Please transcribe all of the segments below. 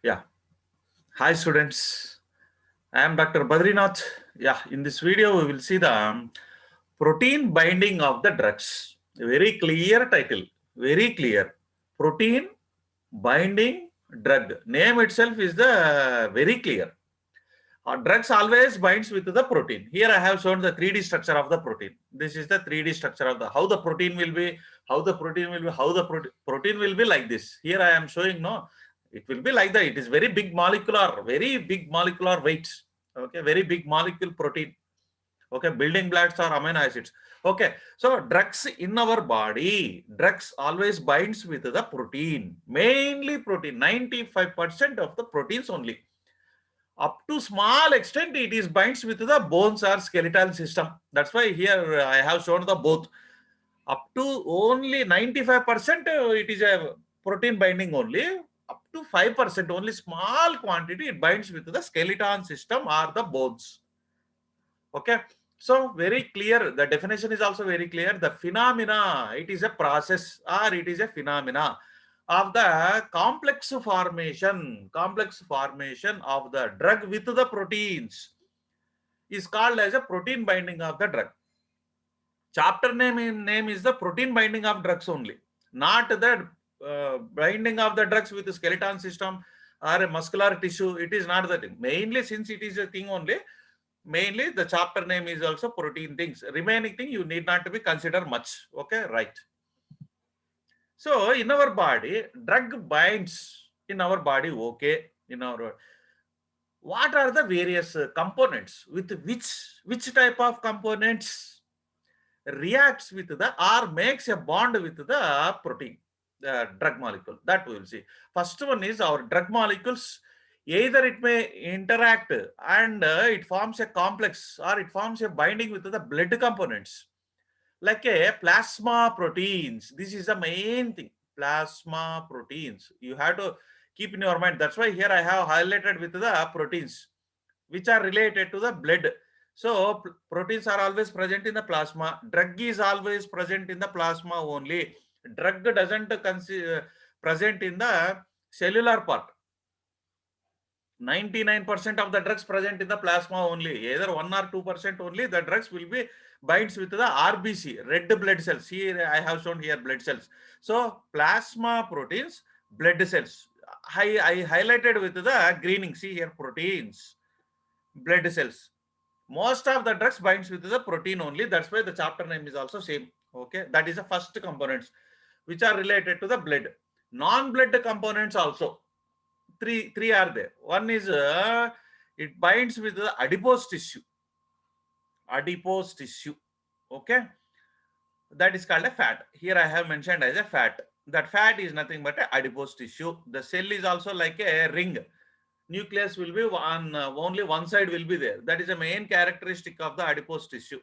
Yeah. Hi, students. I am Dr. Badrinath. Yeah, in this video, we will see the protein binding of the drugs. A very clear title. Very clear. Protein binding drug. Name itself is the very clear. Drugs always binds with the protein. Here I have shown the 3D structure of the protein. This is the 3D structure of the how the protein will be, how the protein will be, how the protein will be like this. Here I am showing no, it will be like that. It is very big molecular weights. Okay, very big molecule protein. Okay, building blocks are amino acids. Okay, so drugs in our body, drugs always binds with the protein, mainly protein. 95% of the proteins only. Up to small extent it is binds with the bones or skeletal system. That's why here I have shown the both. Up to only 95% it is a protein binding only. Up to 5% only small quantity it binds with the skeleton system or the bones. Okay, so very clear, the definition is also very clear. The phenomena, it is a process or it is a phenomena of the complex formation of the drug with the proteins is called as a protein binding of the drug. Chapter name is the protein binding of drugs only, not the binding of the drugs with the skeleton system or a muscular tissue. It is not that. Mainly, since it is a thing only, mainly the chapter name is also protein things. Remaining thing you need not to be consider much. Okay, right. So in our body, drug binds in our body. Okay, in our what are the various components with which type of components reacts with the or makes a bond with the protein, the drug molecule, that we will see. First one is our drug molecules. Either it may interact and it forms a complex or it forms a binding with the blood components like a plasma proteins. This is the main thing. Plasma proteins you have to keep in your mind. That's why here I have highlighted with the proteins which are related to the blood. So proteins are always present in the plasma. Drug is always present in the plasma only. Drug doesn't present in the cellular part. 99% of the drugs present in the plasma only. Either 1 or 2% only the drugs will be binds with the RBC, red blood cells. Here I have shown here blood cells. So plasma proteins, blood cells. I highlighted with the greening. See here proteins, blood cells. Most of the drugs binds with the protein only. That's why the chapter name is also same. Okay, that is the first components which are related to the blood. Non-blood components also three are there. One is it binds with the adipose tissue. Adipose tissue. Okay, that is called a fat. Here I have mentioned as a fat. That fat is nothing but a adipose tissue. The cell is also like a ring. Nucleus will be on only one side will be there. That is the main characteristic of the adipose tissue.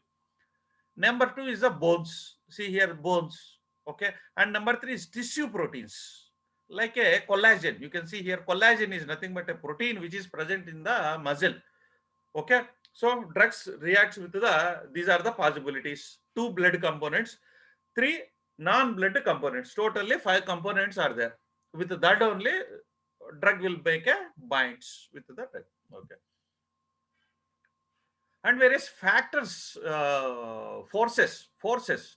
Number two is the bones. See here bones. Okay, and number three is tissue proteins like a collagen. You can see here collagen is nothing but a protein which is present in the muscle. Okay, so drugs reacts with the these are the possibilities. Two blood components, three non-blood components. Totally 5 components are there. With that only drug will make a binds with the drug. Okay, and various factors, forces,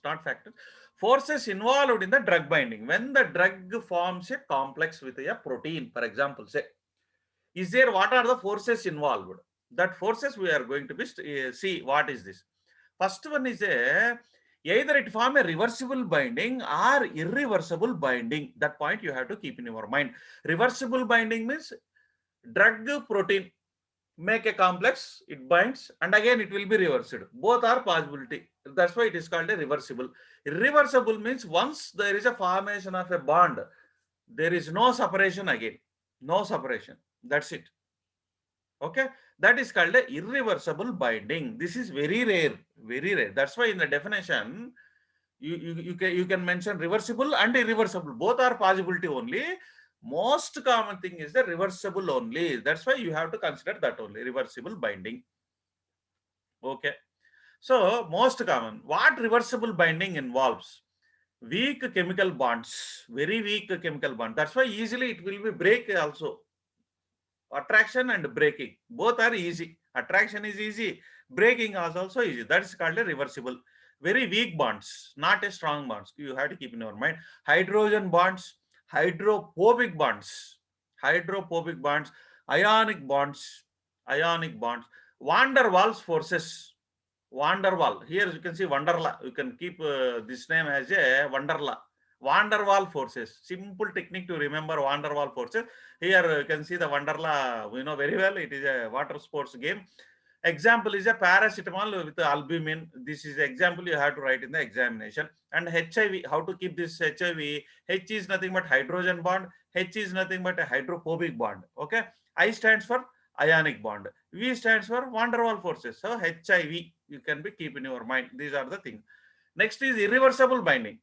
not factors, forces involved in the drug binding. When the drug forms a complex with a protein, for example, say, is there what are the forces involved? That forces we are going to be see what is this. First one is either it form a reversible binding or irreversible binding. That point you have to keep in your mind. Reversible binding means drug protein make a complex, it binds, and again it will be reversed. Both are possibility. That's why it is called a reversible. Irreversible means once there is a formation of a bond, there is no separation again. No separation. That's it. Okay, that is called a irreversible binding. This is very rare, very rare. That's why in the definition you can mention reversible and irreversible. Both are possibility only. Most common thing is the reversible only. That's why you have to consider that only, reversible binding. Okay, so most common. What reversible binding involves? Weak chemical bonds, very weak chemical bond. That's why easily it will be break also. Attraction and breaking, both are easy. Attraction is easy, breaking is also easy. That's called a reversible. Very weak bonds, not a strong bonds. You have to keep in your mind. Hydrogen bonds, hydrophobic bonds, hydrophobic bonds, ionic bonds, ionic bonds, van der Waals forces. Van der Waal. Here you can see Wonderla. You can keep this name as a Wonderla. Van der Waal forces. Simple technique to remember Van der Waal forces. Here you can see the Wonderla. We know very well. It is a water sports game. Example is a paracetamol with albumin. This is example you have to write in the examination. And HIV. How to keep this HIV? H is nothing but hydrogen bond. H is nothing but a hydrophobic bond. Okay. I stands for ionic bond. V stands for van der Waal forces. So HIV you can be keep in your mind. These are the things. Next is irreversible binding.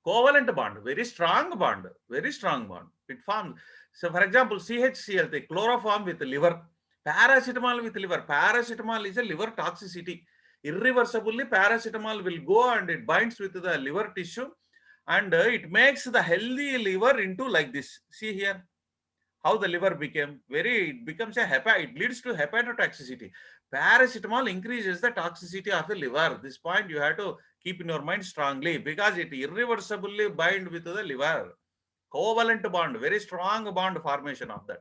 Covalent bond, very strong bond, very strong bond. It forms. So for example, CHCl, the chloroform with liver, paracetamol with liver. Paracetamol is a liver toxicity. Irreversibly, paracetamol will go and it binds with the liver tissue and it makes the healthy liver into like this. See here how the liver became it becomes a it leads to hepatotoxicity. Paracetamol increases the toxicity of the liver. This point you have to keep in your mind strongly because it irreversibly bind with the liver. Covalent bond, very strong bond formation of that.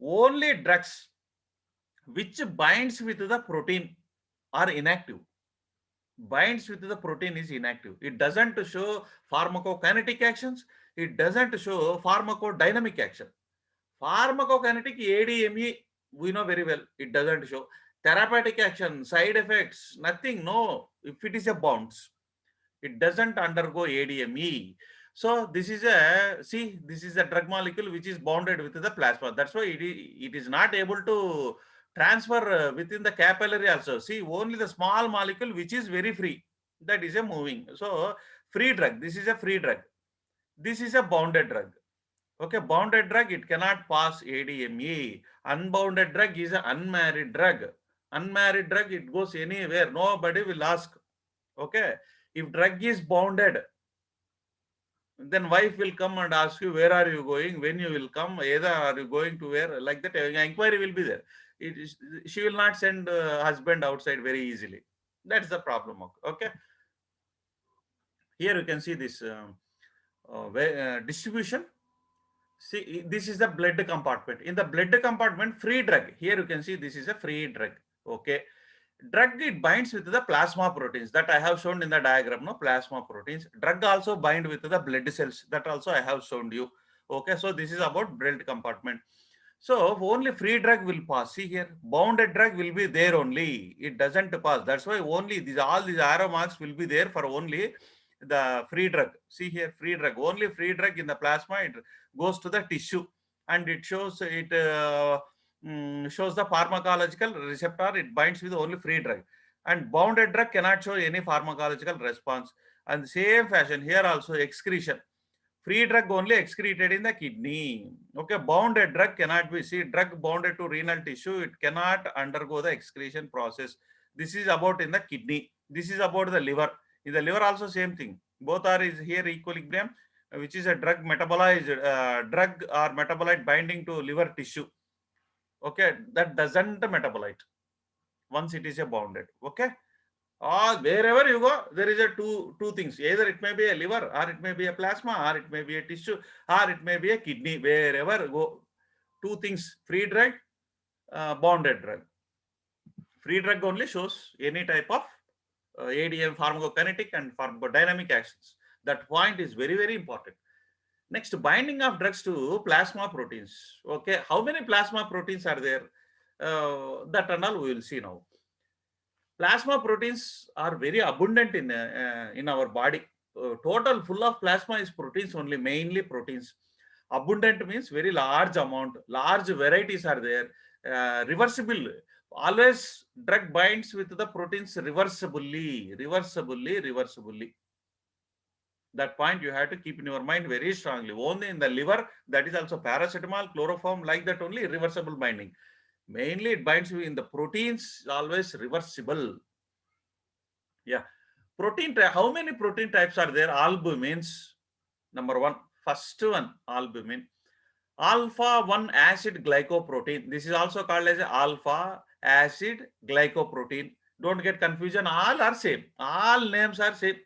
Only drugs which binds with the protein are inactive. Binds with the protein is inactive. It doesn't show pharmacokinetic actions. It doesn't show pharmacodynamic action. Pharmacokinetic ADME, we know very well. It doesn't show therapeutic action, side effects, nothing. No, if it is a bounce, it doesn't undergo ADME. So this is this is a drug molecule which is bounded with the plasma. That's why it is not able to transfer within the capillary also. See, only the small molecule which is very free, that is a moving. So free drug, this is a free drug. This is a bounded drug. Okay, bounded drug, it cannot pass ADME. Unbounded drug is an unmarried drug. Unmarried drug, it goes anywhere. Nobody will ask. Okay, if drug is bounded, then wife will come and ask you, where are you going, when you will come, either are you going to where, like that, inquiry will be there. She will not send husband outside very easily. That's the problem. Okay, here you can see this distribution. See, this is the blood compartment. In the blood compartment, free drug. Here you can see this is a free drug. Okay. Drug, it binds with the plasma proteins that I have shown in the diagram. No, plasma proteins. Drug also bind with the blood cells that also I have shown you. Okay. So this is about blood compartment. So only free drug will pass. See here, bounded drug will be there only. It doesn't pass. That's why only all these arrow marks will be there for only the free drug. See here, free drug. Only free drug in the plasma. It goes to the tissue and it shows shows the pharmacological receptor. It binds with only free drug. And bounded drug cannot show any pharmacological response. And same fashion here also excretion. Free drug only excreted in the kidney. Okay, bounded drug cannot be. See, drug bounded to renal tissue, it cannot undergo the excretion process. This is about in the kidney. This is about the liver. In the liver also same thing. Both are is here equilibrium, which is a drug metabolized drug or metabolite binding to liver tissue. Okay, that doesn't metabolite once it is a bounded. Okay. Or wherever you go, there is a two things. Either it may be a liver, or it may be a plasma, or it may be a tissue, or it may be a kidney. Wherever go, two things: free drug, bounded drug. Free drug only shows any type of ADM, pharmacokinetic and pharmacodynamic actions. That point is very important. Next, binding of drugs to plasma proteins. Okay, how many plasma proteins are there? That and all we will see now. Plasma proteins are very abundant in our body. Total full of plasma is proteins only, mainly proteins. Abundant means very large amount, large varieties are there. Reversible, always drug binds with the proteins reversibly. That point you have to keep in your mind very strongly. Only in the liver, that is also paracetamol, chloroform, like that only reversible binding. Mainly it binds in the proteins, always reversible. Yeah. Protein, how many protein types are there? Albumins, number one. First one, albumin. Alpha 1 acid glycoprotein. This is also called as alpha acid glycoprotein. Don't get confusion. All are same. All names are same.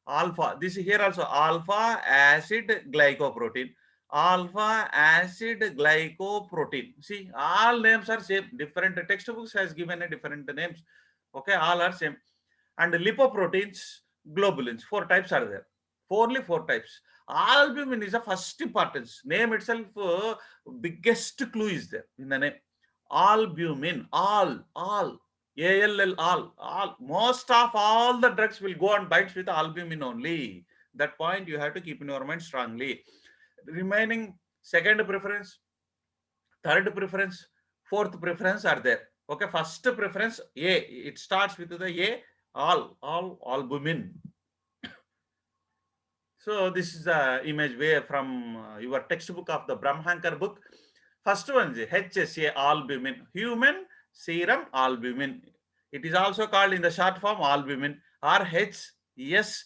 Alpha. This is here also alpha acid glycoprotein. Alpha acid glycoprotein. See, all names are same. Different textbooks has given a different names. Okay, all are same. And lipoproteins, globulins. Four types are there. Only four types. Albumin is the first importance. Name itself, biggest clue is there in the name. Albumin, all, all. Most of all the drugs will go and bites with albumin only. That point you have to keep in your mind strongly. Remaining second preference, third preference, fourth preference are there. Okay, first preference A. It starts with the A. All albumin. So this is the image where from your textbook of the Brahmankar book. First one is HSA albumin, human serum albumin. It is also called in the short form albumin or HSA.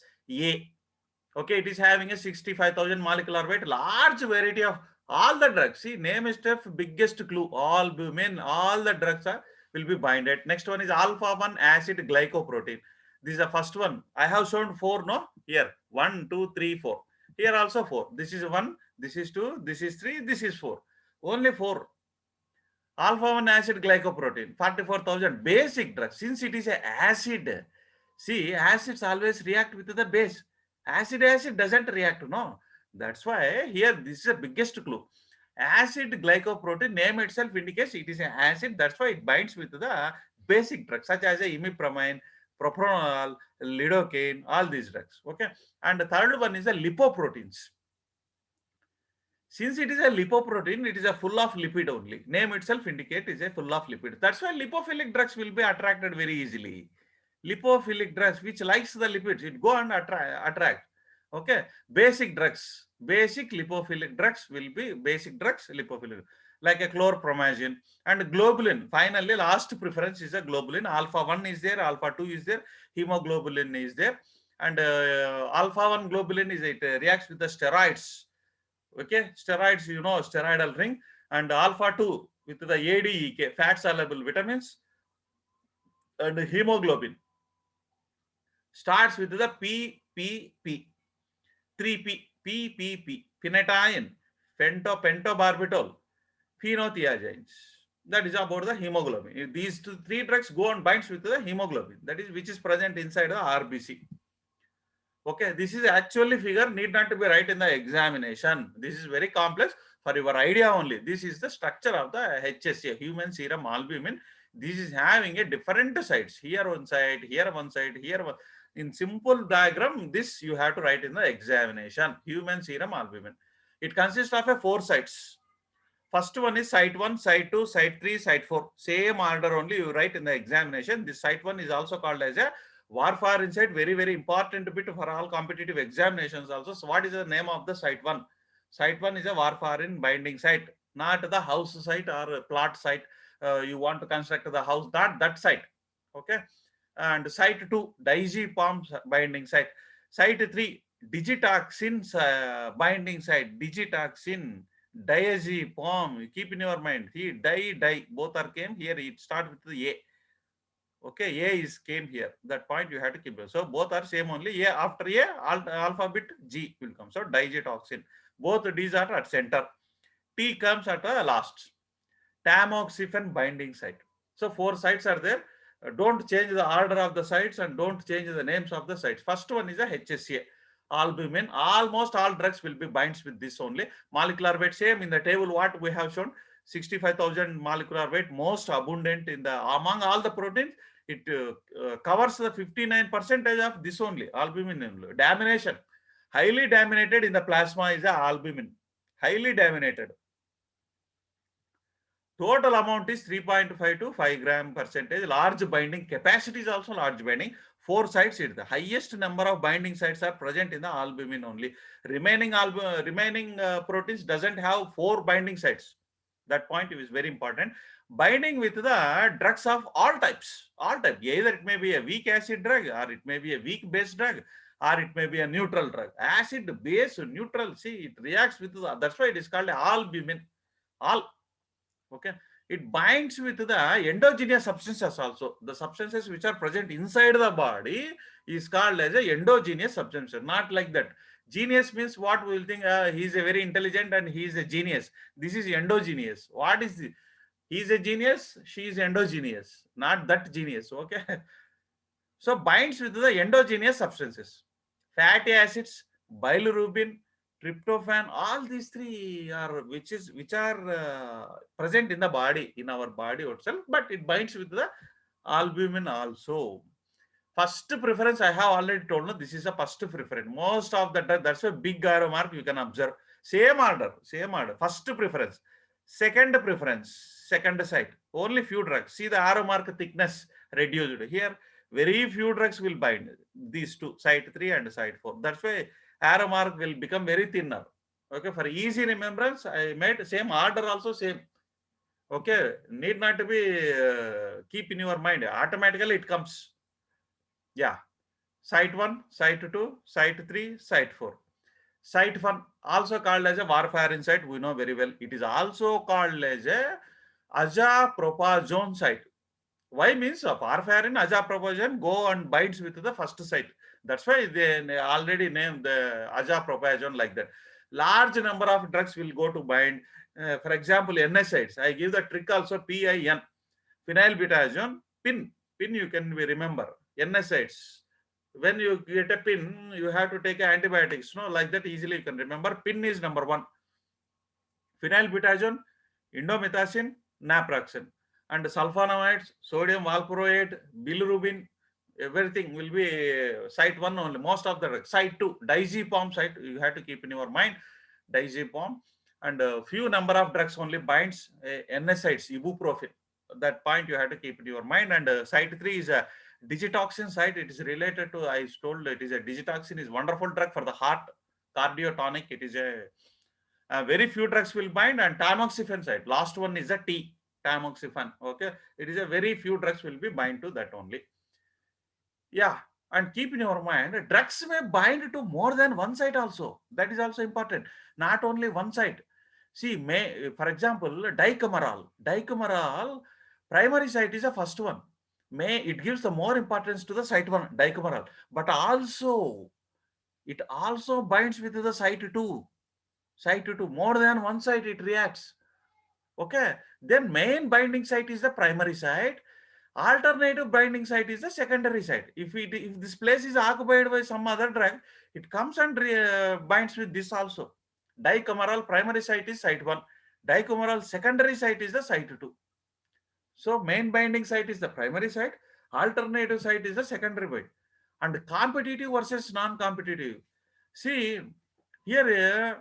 Okay, it is having a 65,000 molecular weight, large variety of all the drugs. See, name is the biggest clue. Albumin, all the drugs are will be binded. Next one is alpha 1 acid glycoprotein. This is the first one. I have shown four, no? Here, 1, 2, 3, 4. Here also four. This is 1, this is 2, this is 3, this is 4. Only 4. Alpha 1 acid glycoprotein, 44,000. Basic drug. Since it is an acid, see, acids always react with the base. Acid doesn't react, no. That's why here this is the biggest clue. Acid glycoprotein name itself indicates it is an acid. That's why it binds with the basic drugs such as imipramine, propranolol, lidocaine, all these drugs. Okay. And the third one is the lipoproteins. Since it is a lipoprotein, it is a full of lipid only. Name itself indicates it is a full of lipid. That's why lipophilic drugs will be attracted very easily. Lipophilic drugs which likes the lipids, it go and attract. Okay. Basic drugs, basic lipophilic drugs will be basic drugs, lipophilic, like a chlorpromazine and globulin. Finally, last preference is a globulin. Alpha 1 is there, alpha 2 is there, hemoglobulin is there. And alpha 1 globulin is it reacts with the steroids. Okay, steroids, you know, steroidal ring. And alpha 2 with the ADEK, fat soluble vitamins. And hemoglobin starts with the PPP, 3P, PPP, phenytoin, pentobarbital, phenothiazines. That is about the hemoglobin. These three drugs go and binds with the hemoglobin, that is which is present inside the RBC. Okay, this is actually figure need not to be right in the examination. This is very complex for your idea only. This is the structure of the HSA, human serum albumin. This is having a different sides. Here one side, here one side, here one. In simple diagram, this you have to write in the examination. Human serum albumin. It consists of a 4 sites. First one is site 1, site 2, site 3, site 4. Same order only you write in the examination. This site 1 is also called as a warfare site. Very, very important bit for all competitive examinations also. So what is the name of the site 1? Site 1 is a warfarin binding site, not the house site or plot site. You want to construct the house, that site. Okay. And site 2, diazepam binding site. Site 3, digitoxin binding site. Digitoxin, diazepam. You keep in your mind. He di both are came here. It start with the A. Okay, A is came here. That point you have to keep. So both are same only. A after A, alphabet G will come. So digitoxin. Both D's are at center. T comes at the last. Tamoxifen binding site. So 4 sites are there. Don't change the order of the sites and don't change the names of the sites. First one is a HSA. Albumin. Almost all drugs will be binds with this only. Molecular weight same in the table what we have shown. 65,000 molecular weight, most abundant in the among all the proteins. It covers the 59% of this only, albumin only. Domination, highly dominated in the plasma is the albumin, highly dominated. Total amount is 3.5 to 5 gram percentage. Large binding capacity is also large binding. 4 sites is the highest number of binding sites are present in the albumin only. Remaining proteins doesn't have 4 binding sites. That point is very important. Binding with the drugs of all types, either it may be a weak acid drug or it may be a weak base drug or it may be a neutral drug. Acid, base, neutral, see, it reacts with the, that's why it is called albumin. All, okay. It binds with the endogenous substances also. The substances which are present inside the body is called as a endogenous substance, not like that. Genius means what we will think, he is a very intelligent and he is a genius. This is endogenous. What is the, he is a genius, she is endogenous, not that genius, okay. So binds with the endogenous substances, fatty acids, bilirubin, tryptophan. All these three are which are present in the body, in our body itself, but it binds with the albumin also. First preference I have already told. No, this is a first preference. Most of the drug, that's a big arrow mark you can observe. Same order, same order. First preference, second preference, second site. Only few drugs. See the arrow mark thickness reduced here. Very few drugs will bind these two, site 3 and site 4. That's why arrow mark will become very thinner. Okay, for easy remembrance, I made same order also same. Okay, need not to be keep in your mind. Automatically it comes. Yeah, site 1, site 2, site 3, site 4. Site 1 also called as a warfarin site. We know very well. It is also called as a azapropazone site. Why means of warfarin, azapropazone go and binds with the first site. That's why they already named the azapropazone like that. Large number of drugs will go to bind. For example, NSAIDs. I give the trick also PIN, phenylbutazone, PIN. PIN you can remember. NSAIDs. When you get a PIN, you have to take antibiotics. No, like that easily you can remember. PIN is number 1. Phenylbutazone, indomethacin, naproxen. And sulfonamides, sodium valproate, bilirubin, everything will be site 1 only. Most of the site 2, diazepam site, you have to keep in your mind. Diazepam, and a few number of drugs only binds NSAIDs, ibuprofen. That point you have to keep in your mind. And site 3 is a digitoxin site. It is related to, I told it is a digitoxin is wonderful drug for the heart, cardiotonic. It is a very few drugs will bind. And tamoxifen site, last one is a T, tamoxifen. Okay, it is a very few drugs will be bind to that only. Yeah, and keep in your mind, drugs may bind to more than one site also. That is also important. Not only one site. See, for example, dicameral, primary site is the first one. It gives the more importance to the site 1, dicameral. But also, it also binds with the site 2. Site 2, more than one site it reacts. Okay, then main binding site is the primary site. Alternative binding site is the secondary site. If this place is occupied by some other drug, it comes and binds with this also. Dicameral primary site is site 1. Dicameral secondary site is the site 2. So main binding site is the primary site. Alternative site is the secondary site. And competitive versus non-competitive. See, here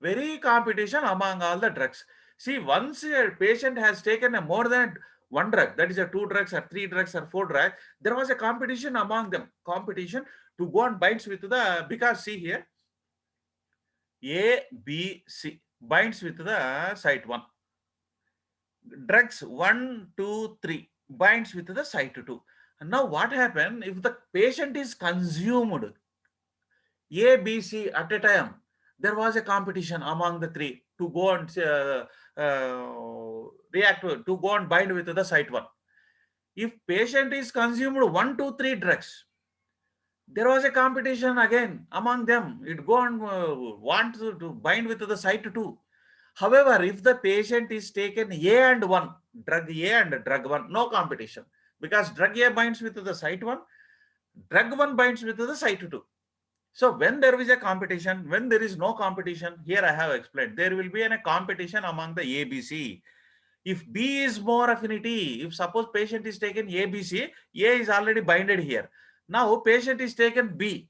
very competition among all the drugs. See, once a patient has taken a more than one drug, that is a 2 drugs or 3 drugs or 4 drugs, there was a competition among them. Competition to go and binds with the, because see here, A, B, C binds with the site 1. Drugs 1, 2, 3 binds with the site 2. And now what happens if the patient is consumed A, B, C at a time? There was a competition among the 3 to go and react to go and bind with the site 1. If patient is consumed 1, 2, 3 drugs, there was a competition again among them. It go and want to bind with the site 2. However, if the patient is taken A and 1, drug A and drug 1, no competition, because drug A binds with the site 1, drug 1 binds with the site 2. So when there is a competition, when there is no competition, here I have explained, there will be a competition among the ABC. If B is more affinity, if suppose patient is taken ABC, A is already binded here. Now patient is taken B.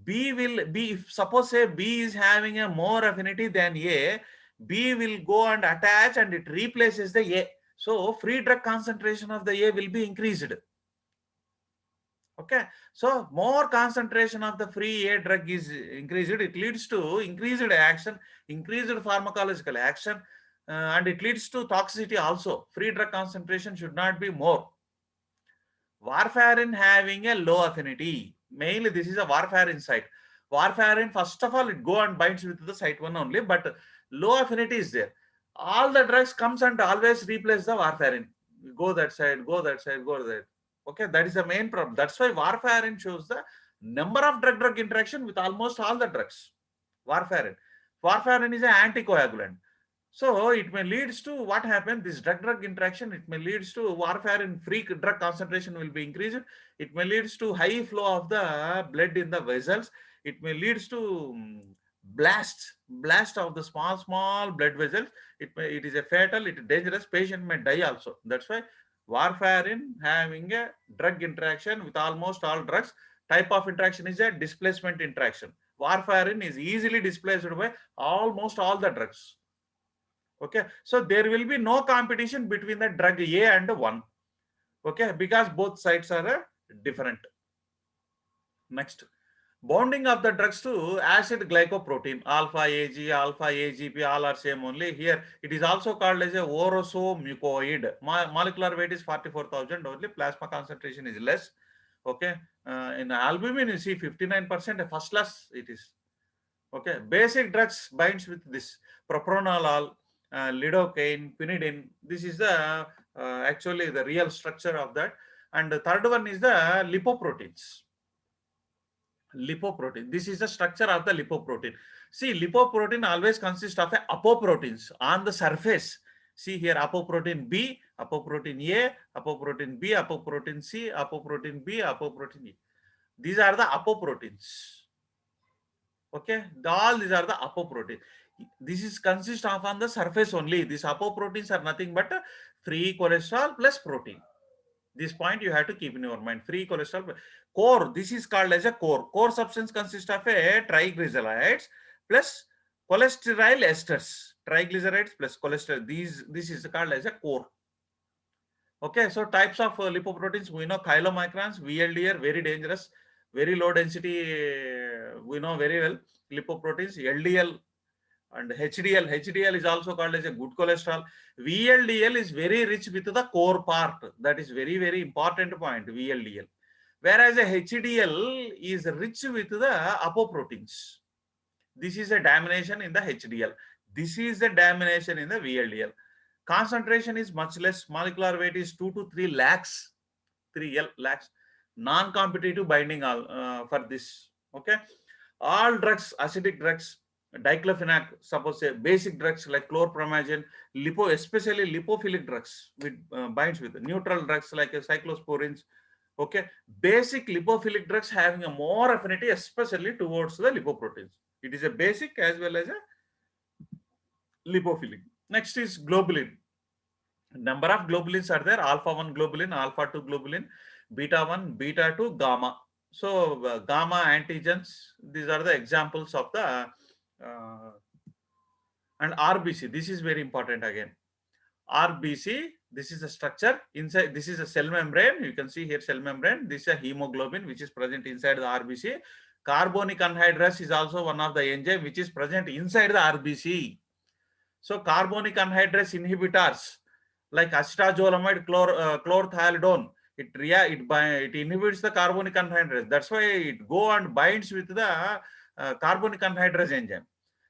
B will be, if suppose say B is having a more affinity than A, B will go and attach and it replaces the A. So free drug concentration of the A will be increased. Okay, so more concentration of the free A drug is increased. It leads to increased action, increased pharmacological action, and it leads to toxicity also. Free drug concentration should not be more. Warfarin having a low affinity. Mainly this is a warfarin site. Warfarin, first of all, it go and binds with the site 1 only, but low affinity is there. All the drugs comes and always replace the warfarin. Go that side, go that side, go that. Okay, that is the main problem. That's why warfarin shows the number of drug-drug interaction with almost all the drugs. Warfarin. Warfarin is an anticoagulant. So it may leads to what happened, this drug-drug interaction, it may leads to warfarin free drug concentration will be increased. It may leads to high flow of the blood in the vessels. It may leads to blast of the small blood vessels. It is a fatal, it is dangerous, patient may die also. That's why warfarin having a drug interaction with almost all drugs. Type of interaction is a displacement interaction. Warfarin is easily displaced by almost all the drugs. Okay, so there will be no competition between the drug A and 1. Okay, because both sides are different. Next, bonding of the drugs to acid glycoprotein, alpha Ag, alpha AGP, all are same only. Here it is also called as a orosomucoid. Molecular weight is 44,000 only, plasma concentration is less. Okay, in albumin you see 59%, first class it is. Okay, basic drugs binds with this propranolol, lidocaine, pinidin. This is the actually the real structure of that. And the third one is the lipoproteins. Lipoprotein. This is the structure of the lipoprotein. See, lipoprotein always consists of apoproteins on the surface. See here, apoprotein B, apoprotein A, apoprotein B, apoprotein C, apoprotein B, apoprotein E. These are the apoproteins. Okay, all these are the apoprotein. This is consist of on the surface only. These apoproteins are nothing but free cholesterol plus protein. This point you have to keep in your mind. Free cholesterol core. This is called as a core. Core substance consists of a triglycerides plus cholesterol esters. Triglycerides plus cholesterol. This is called as a core. Okay, so types of lipoproteins we know chylomicrons, VLDL, very dangerous, very low density. We know very well lipoproteins, LDL and HDL. HDL is also called as a good cholesterol. VLDL is very rich with the core part. That is very important point. VLDL, whereas a HDL is rich with the apoproteins. This is a domination in the HDL. This is the domination in the VLDL. Concentration is much less. Molecular weight is 2 to 3 lakhs, 3 lakhs. Non-competitive binding for this. Okay, all drugs, acidic drugs, diclofenac, suppose say basic drugs like chlorpromazine, especially lipophilic drugs with binds with neutral drugs like cyclosporins. Okay, basic lipophilic drugs having a more affinity, especially towards the lipoproteins. It is a basic as well as a lipophilic. Next is globulin. Number of globulins are there: alpha 1 globulin, alpha 2 globulin, beta 1, beta 2, gamma. So gamma antigens, these are the examples of the and RBC. This is very important again. RBC, this is a structure inside. This is a cell membrane. You can see here cell membrane. This is a hemoglobin which is present inside the RBC. Carbonic anhydrase is also one of the enzyme which is present inside the RBC. So carbonic anhydrase inhibitors like acetazolamide, chlorothalidone, it inhibits the carbonic anhydrase. That's why it go and binds with the carbonic anhydrase enzyme.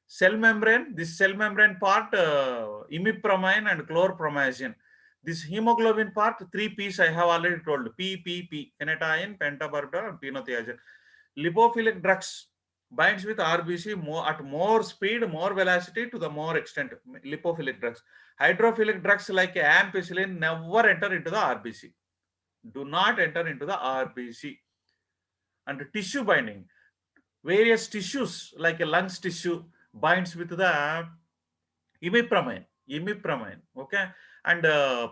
Cell membrane, this cell membrane part, imipramine and chlorpromazine. This hemoglobin part, 3 P's I have already told, PPP, phenytoin, pentobarbital and phenothiazine. Lipophilic drugs binds with RBC at more speed, more velocity to the more extent. Lipophilic drugs. Hydrophilic drugs like ampicillin never enter into the RBC. Do not enter into the RBC. And tissue binding. Various tissues like a lungs tissue binds with the imipramine. Okay. And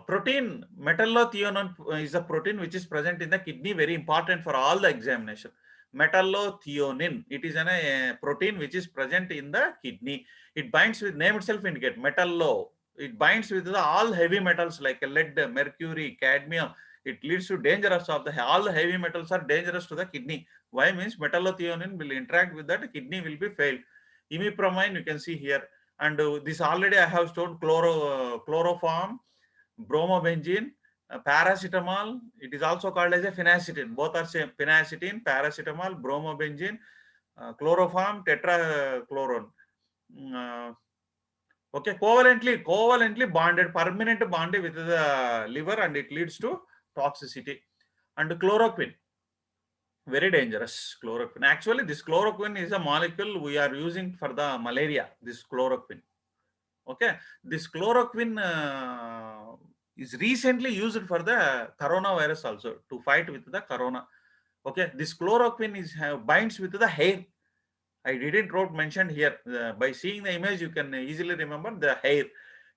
protein, metallothionein is a protein which is present in the kidney, very important for all the examination. Metallothionein, it is a protein which is present in the kidney. It binds with, name itself indicate, metallo. It binds with all heavy metals like lead, mercury, cadmium. It leads to dangerous of all the heavy metals are dangerous to the kidney. Why? Means metallothionein will interact with that, kidney will be failed. Imipramine you can see here. And this already I have stored chloroform, bromobenzene, Paracetamol, it is also called as a phenacetin. Both are same. Phenacetin, paracetamol, bromobenzene, chloroform, tetrachlorone. Okay, covalently bonded, permanent bonded with the liver, and it leads to toxicity. And chloroquine, very dangerous. Chloroquine. Actually, this chloroquine is a molecule we are using for the malaria. This chloroquine. Okay, this chloroquine is recently used for the coronavirus also, to fight with the corona. Okay, this chloroquine is binds with the hair. I didn't wrote mentioned here. By seeing the image, you can easily remember the hair.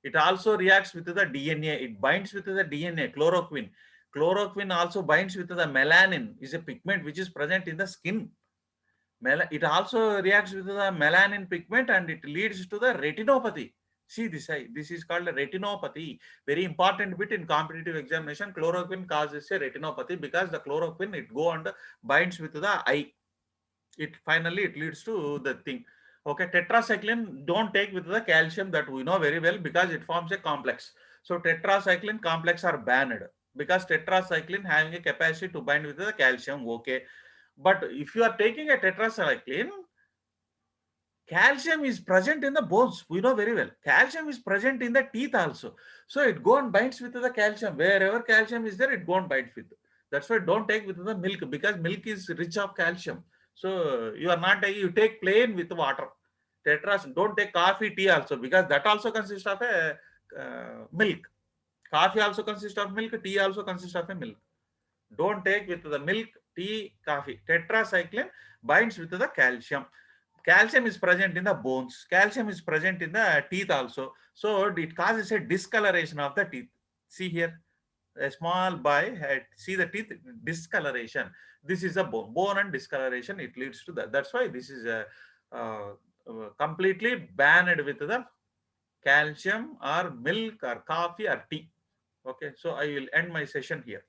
It also reacts with the DNA. It binds with the DNA. Chloroquine. Chloroquine also binds with the melanin. Is a pigment which is present in the skin. It also reacts with the melanin pigment, and it leads to the retinopathy. See this eye. This is called a retinopathy. Very important bit in competitive examination. Chloroquine causes a retinopathy because the chloroquine, it go and binds with the eye. It leads to the thing. Okay, tetracycline don't take with the calcium, that we know very well, because it forms a complex. So tetracycline complex are banned because tetracycline having a capacity to bind with the calcium. Okay, but if you are taking a tetracycline, calcium is present in the bones. We know very well. Calcium is present in the teeth also. So it go and binds with the calcium. Wherever calcium is there, it go and binds with. That's why don't take with the milk, because milk is rich of calcium. So you are not taking, you take plain with water. Tetras, don't take coffee, tea also, because that also consists of a milk. Coffee also consists of milk. Tea also consists of a milk. Don't take with the milk, tea, coffee. Tetracycline binds with the calcium. Calcium is present in the bones. Calcium is present in the teeth also. So it causes a discoloration of the teeth. See here, a small boy had, see the teeth discoloration. This is a bone and discoloration. It leads to that. That's why this is a completely banned with the calcium or milk or coffee or tea. Okay, so I will end my session here.